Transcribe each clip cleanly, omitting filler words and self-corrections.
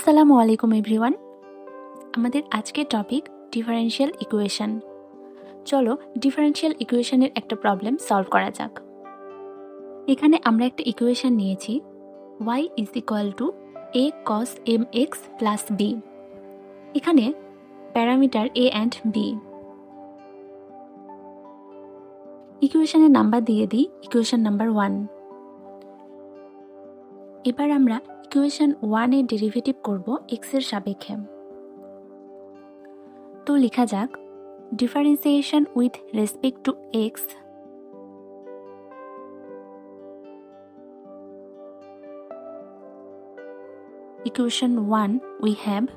আসসালামু আলাইকুম এভরিওয়ান। আমাদের আজকের টপিক ডিফারেনশিয়াল ইকুয়েশন। চলো ডিফারেনশিয়াল ইকুয়েশনের একটা প্রবলেম সলভ করা যাক। এখানে আমরা একটা ইকুয়েশন নিয়েছি y is equal to a cos mx plus b। এখানে প্যারামিটার a and b। ইকুয়েশনের নাম্বার দিয়ে দিই ইকুয়েশন নাম্বার 1। এবার আমরা ইকুয়েশন 1 এর ডেরিভেটিভ করব x এর সাপেক্ষে। তো লেখা যাক differentiation with respect to x equation 1 we have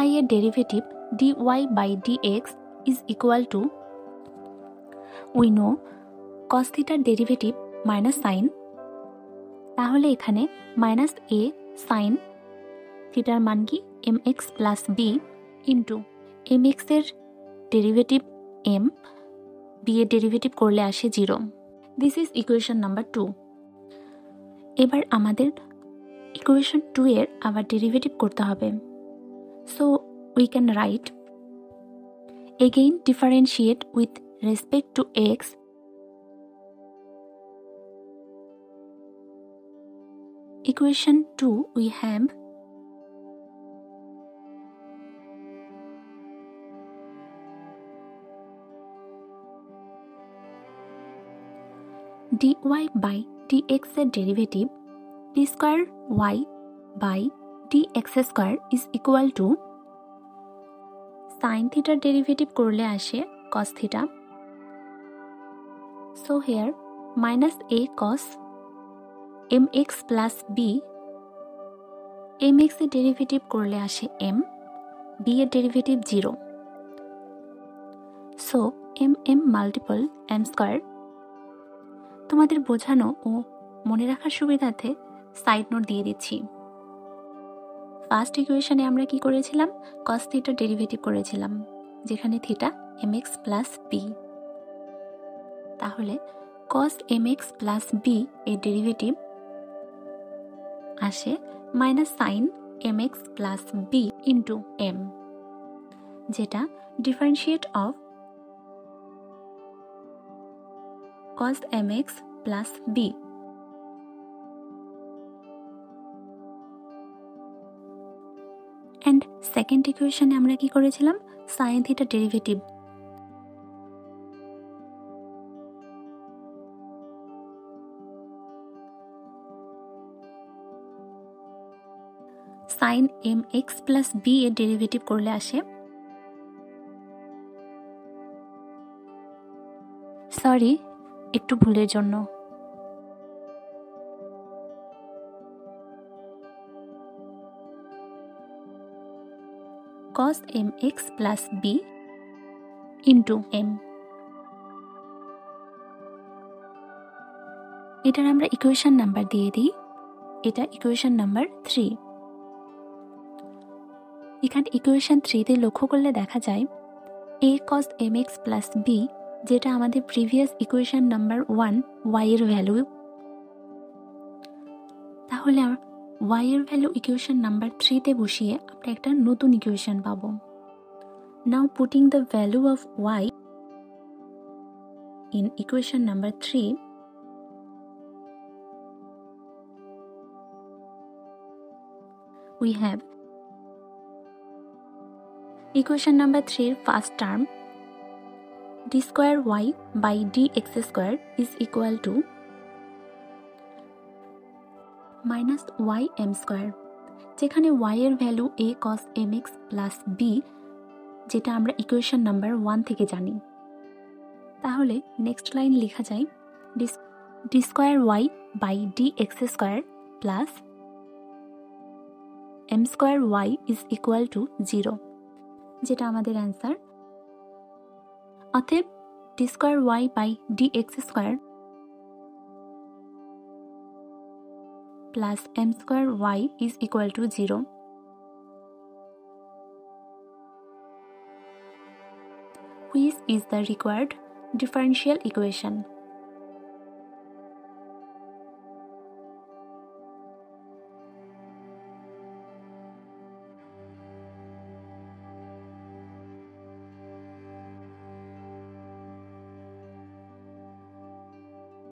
y এর derivative dy by dx is equal to we know cos theta derivative minus sine, তাহলে এখানে মাইনাস a সাইন থিটার মান কি mx plus b into mx এর derivative m, b এর derivative করলে আসে 0। This is equation number 2। এবার আমাদের ইকুয়েশন 2 এর আবার ডেরিভেটিভ করতে হবে। So we can write again differentiate with respect to x equation 2 we have dy by dx এর derivative d square y by dx square is equal to sin theta derivative করলে আসে cos theta। So here minus a cos mx plus b, mx এর derivative করলে আসে m, b এর derivative 0। So m multiple m square. তোমাদের বোঝানো ও মনে রাখার সুবিধার্থে সাইড নোট দিয়ে দিচ্ছি। ফার্স্ট ইকুয়েশনে আমরা কি করেছিলাম, cos থিটা ডেরিভেটিভ করেছিলাম, যেখানে থিটা mx প্লাস b। তাহলে cos mx প্লাস b এর ডেরিভেটিভ আসে minus sine mx plus b into m, যেটা differentiate of cos mx plus b। And second ইকুয়েশনে আমরা কি করেছিলাম, sine theta derivative sine mx plus b এর derivative করলে আসে, সরি একটু ভুলের জন্য, cos mx plus b into m। এটার আমরা ইকুয়েশন নাম্বার দিয়ে দিই, এটা ইকুয়েশন নাম্বার 3। এখানে ইকুয়েশন 3 তে লক্ষ্য করলে দেখা যায় a cos mx plus b, যেটা আমাদের প্রিভিয়াস ইকুয়েশন নাম্বার 1 y এর ভ্যালু। তাহলে y এর ভ্যালু ইকুয়েশন নাম্বার 3 তে বসিয়ে আমরা একটা নতুন ইকুয়েশন পাবো। Now putting the value of y in equation number 3, we have equation number 3 এর first term d square y by dx square is equal to minus ym square, যেখানে y এর value a cos mx plus b, যেটা আমরা equation number 1 থেকে জানি। তাহলে next line লেখা যায় d square y by dx square plus m square y is equal to 0, যেটা আমাদের অ্যান্সার। অতএব d square y by dx square plus m square y is equal to 0। Which is the required differential equation.